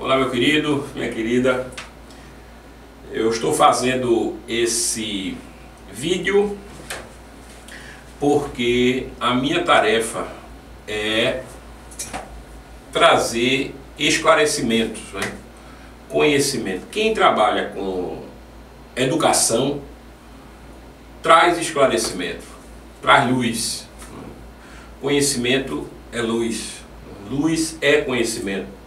Olá, meu querido, minha querida. Eu estou fazendo esse vídeo porque a minha tarefa é trazer esclarecimentos, né? Conhecimento. Quem trabalha com educação traz esclarecimento, traz luz. Conhecimento é luz, luz é conhecimento.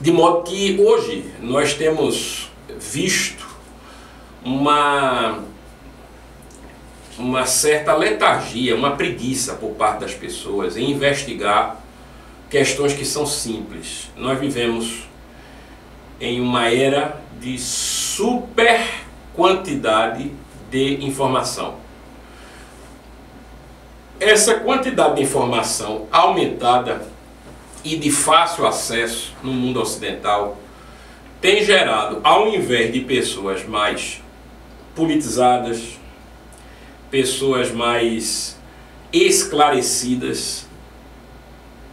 De modo que hoje nós temos visto uma certa letargia, uma preguiça por parte das pessoas em investigar questões que são simples. Nós vivemos em uma era de super quantidade de informação. Essa quantidade de informação aumentada e de fácil acesso no mundo ocidental tem gerado, ao invés de pessoas mais politizadas, pessoas mais esclarecidas,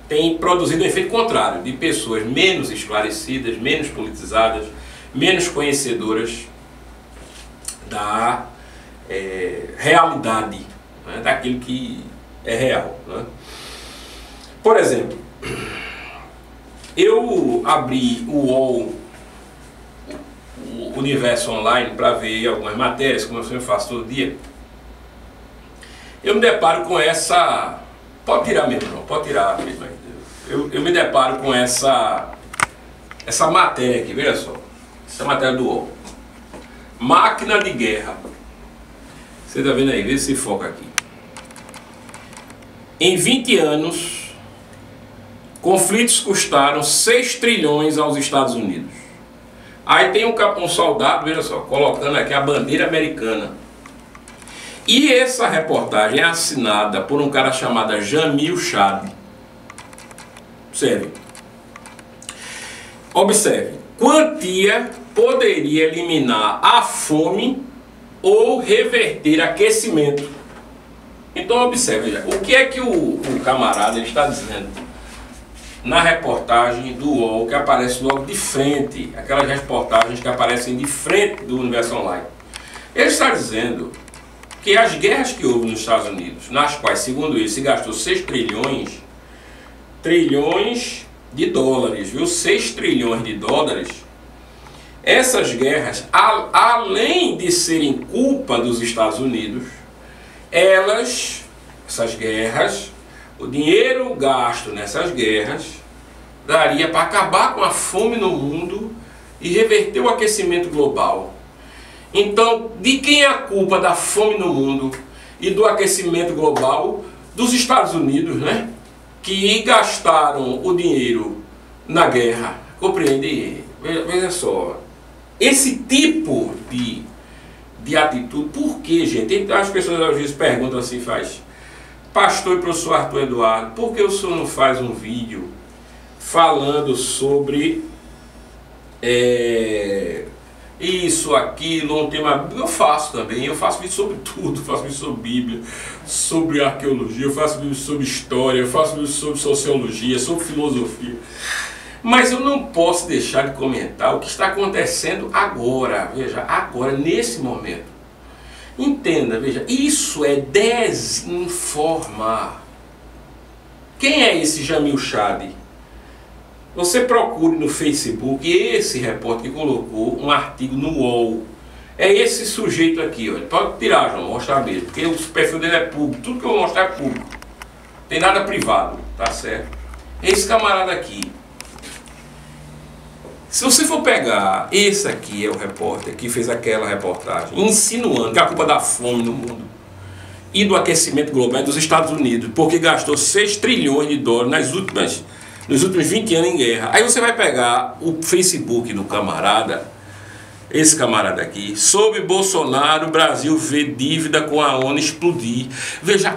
tem produzido o efeito contrário, de pessoas menos esclarecidas, menos politizadas, menos conhecedoras da realidade, né, daquilo que é real, né? Por exemplo, eu abri o UOL, o Universo Online, para ver algumas matérias, como eu sempre faço todo dia. Eu me deparo com essa... Pode tirar mesmo, não, pode tirar mesmo. Eu me deparo com essa matéria aqui, veja só. Essa matéria do UOL. Máquina de guerra. Você está vendo aí? Vê se foca aqui. Em 20 anos... conflitos custaram 6 trilhões aos Estados Unidos. Aí tem um soldado, veja só, colocando aqui a bandeira americana. E essa reportagem é assinada por um cara chamado Jamil Chad. Observe. Quantia poderia eliminar a fome ou reverter aquecimento. Então observe, o que é que o camarada ele está dizendo na reportagem do UOL, que aparece logo de frente, aquelas reportagens que aparecem de frente do Universo Online. Ele está dizendo que as guerras que houve nos Estados Unidos, nas quais, segundo ele, se gastou 6 trilhões de dólares, viu? 6 trilhões de dólares. Essas guerras, além de serem culpa dos Estados Unidos, essas guerras, o dinheiro gasto nessas guerras daria para acabar com a fome no mundo e reverter o aquecimento global. Então, de quem é a culpa da fome no mundo e do aquecimento global? Dos Estados Unidos, né? Que gastaram o dinheiro na guerra. Compreende? Veja só. Esse tipo de atitude, por que, gente? As pessoas às vezes perguntam assim, Pastor e professor Arthur Eduardo, por que o senhor não faz um vídeo falando sobre isso, aquilo, um tema? Eu faço também, eu faço vídeo sobre tudo, faço vídeo sobre Bíblia, sobre arqueologia, eu faço vídeo sobre história, eu faço vídeo sobre sociologia, sobre filosofia. Mas eu não posso deixar de comentar o que está acontecendo agora, veja, agora, nesse momento. Entenda, veja, isso é desinformar. Quem é esse Jamil Chad? Você procure no Facebook esse repórter que colocou um artigo no UOL. É esse sujeito aqui, olha. Pode tirar, João, mostrar mesmo, porque o perfil dele é público. Tudo que eu vou mostrar é público. Não tem nada privado, tá certo? Esse camarada aqui. Se você for pegar, esse aqui é o repórter que fez aquela reportagem, insinuando que a culpa da fome no mundo e do aquecimento global é dos Estados Unidos, porque gastou 6 trilhões de dólares nos últimos 20 anos em guerra. Aí você vai pegar o Facebook do camarada esse camarada aqui: sob Bolsonaro, o Brasil vê dívida com a ONU explodir. Veja,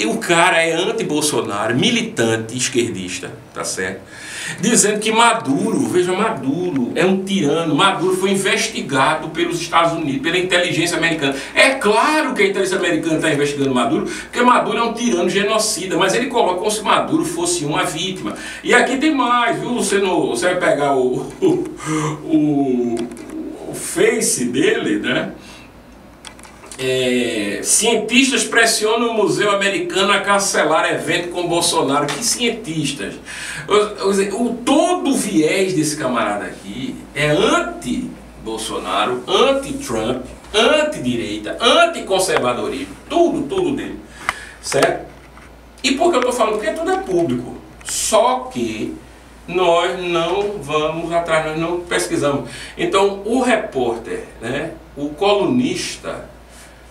o cara é anti-Bolsonaro, militante esquerdista, tá certo? Dizendo que Maduro, veja, Maduro é um tirano. Maduro foi investigado pelos Estados Unidos, pela inteligência americana. É claro que a inteligência americana está investigando Maduro, porque Maduro é um tirano genocida, mas ele coloca como se Maduro fosse uma vítima. E aqui tem mais, viu? Você vai pegar o Face dele, né? Cientistas pressionam o Museu Americano a cancelar evento com Bolsonaro. Que cientistas? Todo o viés desse camarada aqui é anti-Bolsonaro, anti-Trump, anti-direita, anti-conservadorismo. Tudo dele. Certo? E por que eu estou falando? Porque tudo é público. Só que nós não vamos atrás, nós não pesquisamos. Então, o repórter, né, o colunista,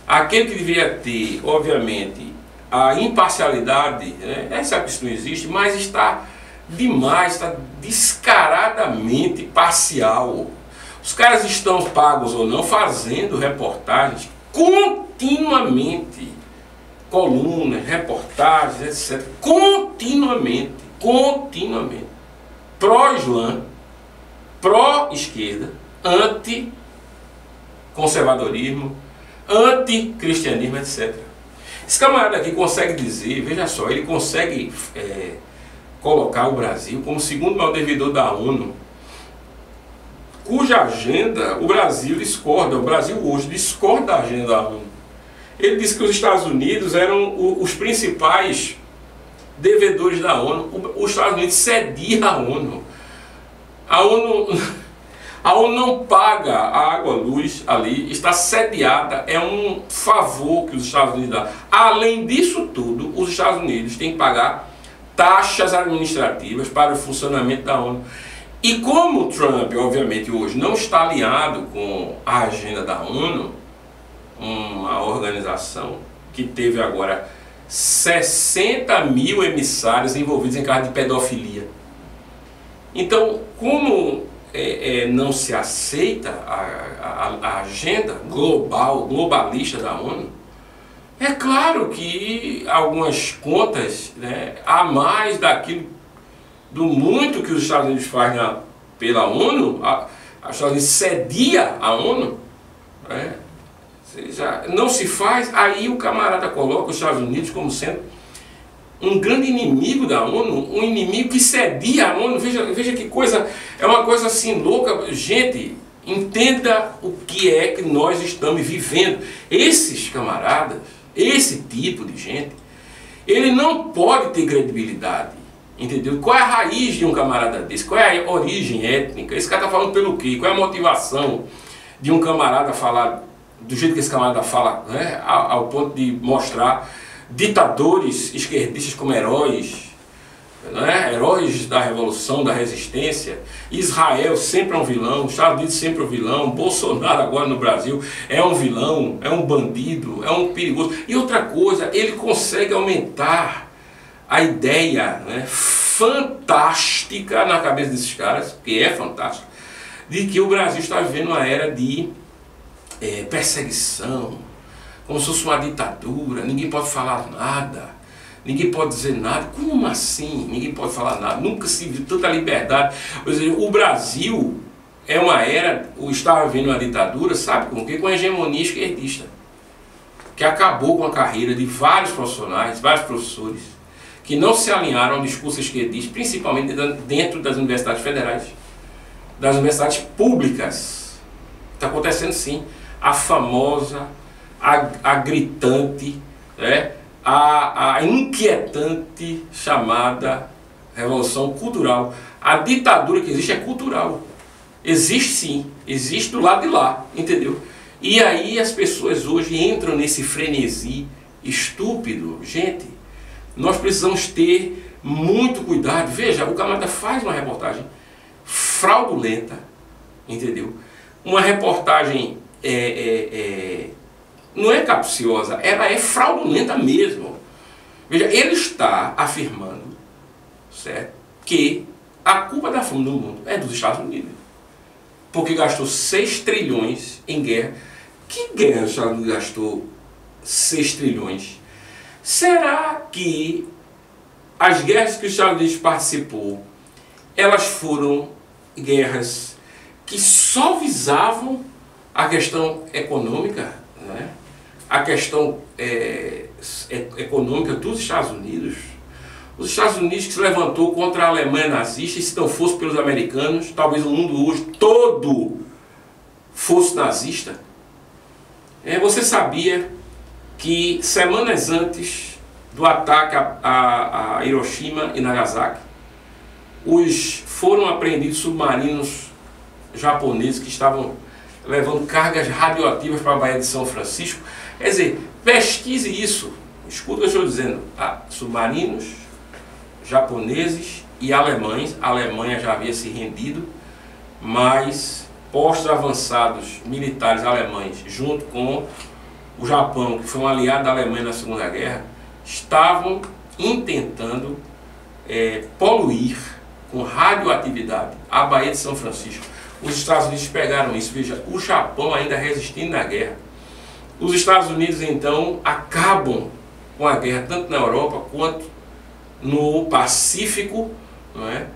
aquele que devia ter, obviamente, a imparcialidade, né, essa questão não existe, mas está demais, está descaradamente parcial. Os caras estão pagos ou não, fazendo reportagens continuamente, colunas, reportagens, etc. Continuamente. Pró-Islã, pró-esquerda, anti-conservadorismo, anti-cristianismo, etc. Esse camarada aqui consegue dizer, veja só, ele consegue colocar o Brasil como o segundo maior devedor da ONU, cuja agenda o Brasil discorda. O Brasil hoje discorda da agenda da ONU. Ele disse que os Estados Unidos eram os principais devedores da ONU. Os Estados Unidos cedia à ONU. A ONU não paga a água, a luz ali, está sediada, é um favor que os Estados Unidos dão. Além disso tudo, os Estados Unidos têm que pagar taxas administrativas para o funcionamento da ONU. E como o Trump, obviamente, hoje não está alinhado com a agenda da ONU, uma organização que teve agora 60 mil emissários envolvidos em casos de pedofilia. Então, como não se aceita a agenda globalista da ONU, é claro que algumas contas, né, a mais daquilo, do muito que os Estados Unidos fazem pela ONU, os Estados Unidos cedia a ONU, né, não se faz. Aí o camarada coloca os Estados Unidos como sendo um grande inimigo da ONU, um inimigo que cedia a ONU. Veja que coisa, é uma coisa assim louca. Gente, entenda o que é que nós estamos vivendo. Esses camaradas, esse tipo de gente, ele não pode ter credibilidade, entendeu? Qual é a raiz de um camarada desse? Qual é a origem étnica? Esse cara está falando pelo quê? Qual é a motivação de um camarada falar do jeito que esse camarada fala, né, ao ponto de mostrar ditadores esquerdistas como heróis, né, heróis da revolução, da resistência? Israel sempre é um vilão, os Estados Unidos sempre é um vilão, Bolsonaro agora no Brasil é um vilão, é um bandido, é um perigoso. E outra coisa, ele consegue aumentar a ideia, né, fantástica na cabeça desses caras, que é fantástica, de que o Brasil está vivendo uma era de perseguição, como se fosse uma ditadura, ninguém pode falar nada, ninguém pode dizer nada. Como assim? Ninguém pode falar nada, nunca se viu tanta liberdade. Ou seja, o Brasil é uma era, está vivendo uma ditadura, sabe com o quê? Com a hegemonia esquerdista, que acabou com a carreira de vários profissionais, vários professores, que não se alinharam ao discurso esquerdista, principalmente dentro das universidades federais, das universidades públicas. Está acontecendo sim. A famosa, a gritante, né, a inquietante chamada Revolução Cultural. A ditadura que existe é cultural. Existe sim, existe do lado de lá, entendeu? E aí as pessoas hoje entram nesse frenesi estúpido. Gente, nós precisamos ter muito cuidado. Veja, o camarada faz uma reportagem fraudulenta, entendeu? Uma reportagem não é capciosa, ela é fraudulenta mesmo. Veja, ele está afirmando, certo, que a culpa da fome no mundo é dos Estados Unidos. porque gastou 6 trilhões em guerra. Que guerra os Estados Unidos gastou 6 trilhões? Será que as guerras que os Estados Unidos participou, elas foram guerras que só visavam a questão econômica, né? A questão econômica dos Estados Unidos? Os Estados Unidos que se levantou contra a Alemanha nazista, e se não fosse pelos americanos, talvez o mundo hoje todo fosse nazista. Você sabia que semanas antes do ataque a Hiroshima e Nagasaki, foram apreendidos submarinos japoneses que estavam levando cargas radioativas para a Baía de São Francisco? Quer dizer, pesquise isso, escuta o que eu estou dizendo. Submarinos japoneses e alemães. A Alemanha já havia se rendido, mas postos avançados militares alemães, junto com o Japão, que foi um aliado da Alemanha na Segunda Guerra, estavam intentando poluir com radioatividade a Baía de São Francisco. Os Estados Unidos pegaram isso. Veja, o Japão ainda resistindo na guerra. Os Estados Unidos então acabam com a guerra tanto na Europa quanto no Pacífico, não é?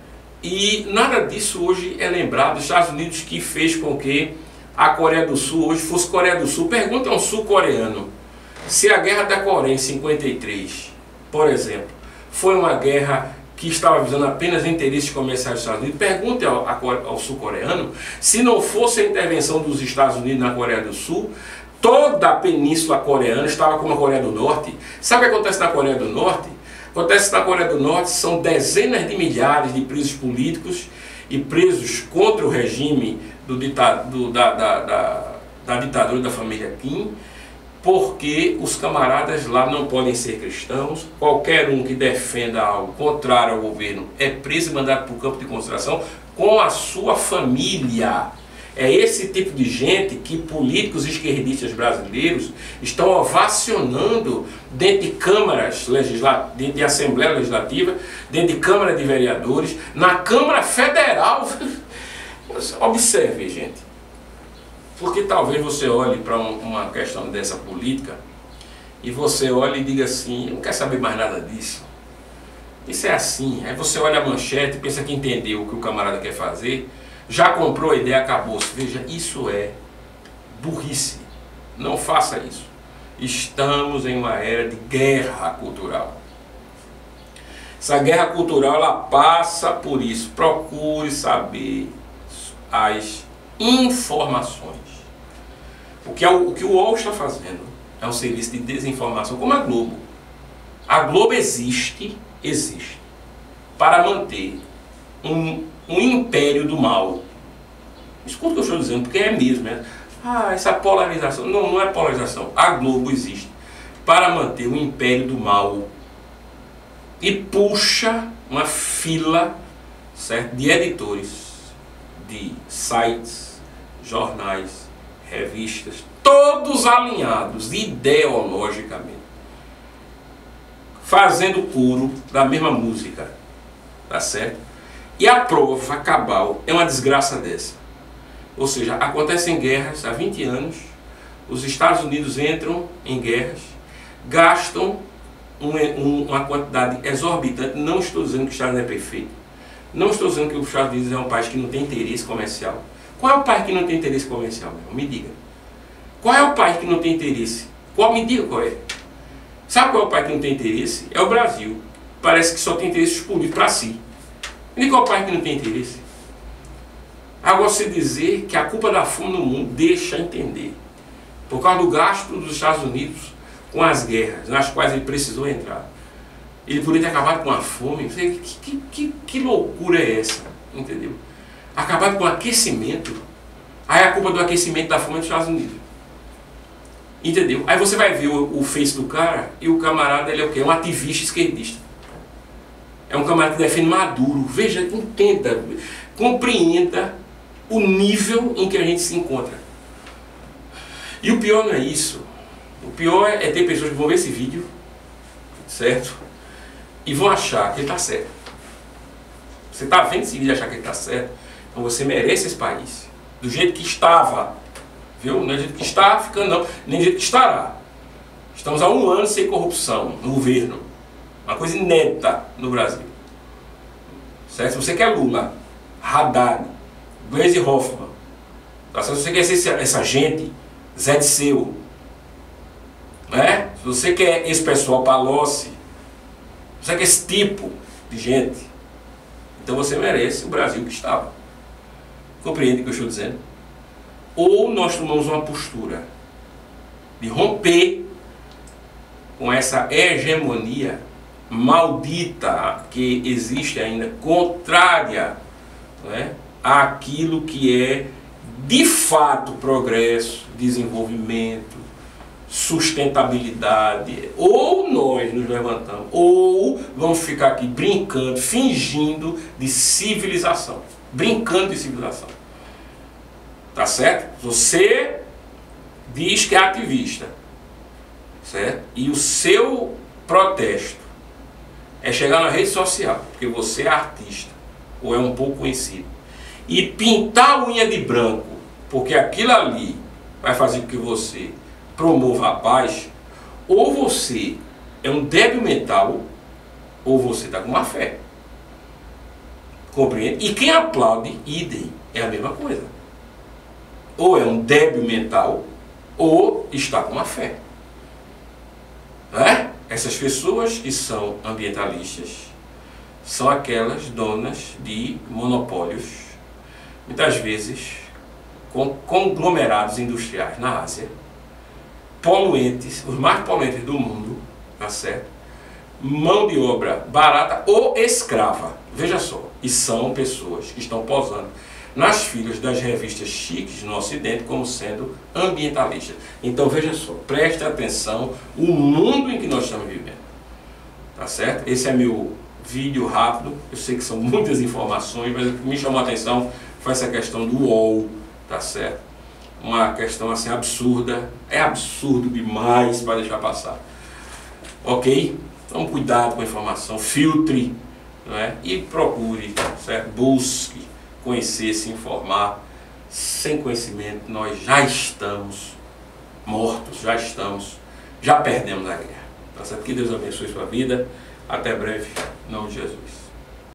E nada disso hoje é lembrado. Os Estados Unidos que fez com que a Coreia do Sul hoje fosse Coreia do Sul. Pergunta a um sul-coreano se a guerra da Coreia em 53, por exemplo, foi uma guerra que estava visando apenas interesses comerciais dos Estados Unidos. Pergunte ao sul-coreano se não fosse a intervenção dos Estados Unidos na Coreia do Sul, toda a península coreana estava como a Coreia do Norte. Sabe o que acontece na Coreia do Norte? Acontece na Coreia do Norte, são dezenas de milhares de presos políticos e presos contra o regime da ditadura da família Kim, porque os camaradas lá não podem ser cristãos. Qualquer um que defenda algo contrário ao governo é preso e mandado para o campo de concentração com a sua família. É esse tipo de gente que políticos esquerdistas brasileiros estão ovacionando dentro de câmaras legislativas, dentro de Assembleia Legislativa, dentro de Câmara de Vereadores, na Câmara Federal. Observe, gente, porque talvez você olhe para uma questão dessa política e você olhe e diga assim: não quer saber mais nada disso. Isso é assim. Aí você olha a manchete e pensa que entendeu o que o camarada quer fazer, já comprou a ideia, acabou-se. Veja, isso é burrice. Não faça isso. Estamos em uma era de guerra cultural. Essa guerra cultural, ela passa por isso. Procure saber as informações. O que o UOL está fazendo é um serviço de desinformação, como a Globo. A Globo existe para manter um império do mal. Escuta o que eu estou dizendo, porque é mesmo, né? Essa polarização. Não, não é polarização. A Globo existe para manter o império do mal e puxa uma fila, certo, de editores de sites, jornais, revistas, todos alinhados ideologicamente, fazendo coro da mesma música, tá certo? E a prova cabal é uma desgraça dessa. Ou seja, acontecem guerras há 20 anos, os Estados Unidos entram em guerras, gastam uma quantidade exorbitante. Não estou dizendo que o Estado não é perfeito, não estou dizendo que os Estados Unidos é um país que não tem interesse comercial. Qual é o país que não tem interesse comercial, meu irmão? Me diga. Qual é o país que não tem interesse? Me diga qual é. Sabe qual é o país que não tem interesse? É o Brasil. Parece que só tem interesses políticos para si. E qual é o país que não tem interesse? Agora, você dizer que a culpa da fome no mundo, deixa entender. Por causa do gasto dos Estados Unidos com as guerras, nas quais ele precisou entrar. Ele poderia ter acabado com a fome. Que loucura é essa? Entendeu? Acabado com o aquecimento. Aí a culpa do aquecimento da fome é dos Estados Unidos. Entendeu? Aí você vai ver o Face do cara e o camarada, ele é o quê? É um ativista esquerdista. É um camarada que defende Maduro. Veja, entenda, compreenda o nível em que a gente se encontra. E o pior não é isso. O pior é ter pessoas que vão ver esse vídeo, certo? E vão achar que ele está certo. Você está vendo esse vídeo e achar que ele está certo? Então você merece esse país. do jeito que estava, viu? Não é do jeito que está ficando, não, nem do jeito que estará. Estamos há 1 ano sem corrupção no governo, uma coisa inédita no Brasil. Certo? Se você quer Lula, Haddad, Gleisi Hoffmann, tá certo? Se você quer ser essa gente, Zé Disseu, né? Se você quer esse pessoal, Palocci, se você quer esse tipo de gente, então você merece o Brasil que estava. Compreende o que eu estou dizendo? Ou nós tomamos uma postura de romper com essa hegemonia maldita que existe ainda, contrária, não é, àquilo que é de fato progresso, desenvolvimento, sustentabilidade. Ou nós nos levantamos, ou vamos ficar aqui brincando, fingindo de civilização. Brincando de civilização. Tá certo? Você diz que é ativista, certo? E o seu protesto é chegar na rede social, porque você é artista, ou é um pouco conhecido, e pintar a unha de branco, porque aquilo ali vai fazer com que você promova a paz. Ou você é um débil mental, ou você está com má fé. Compreende? E quem aplaude, idem, é a mesma coisa. Ou é um débil mental, ou está com má fé. É? Essas pessoas que são ambientalistas são aquelas donas de monopólios, muitas vezes com conglomerados industriais na Ásia, poluentes, os mais poluentes do mundo, tá certo? Mão de obra barata ou escrava, veja só, e são pessoas que estão posando nas filas das revistas chiques no Ocidente como sendo ambientalistas. Então veja só, preste atenção o mundo em que nós estamos vivendo, tá certo? Esse é meu vídeo rápido, eu sei que são muitas informações, mas o que me chamou a atenção foi essa questão do UOL, tá certo? Uma questão assim absurda, é absurdo demais para deixar passar, ok? Então cuidado com a informação, filtre, não é? E procure, certo? Busque conhecer, se informar. Sem conhecimento nós já estamos mortos, já perdemos a guerra, tá certo? Que Deus abençoe sua vida, até breve, em nome de Jesus.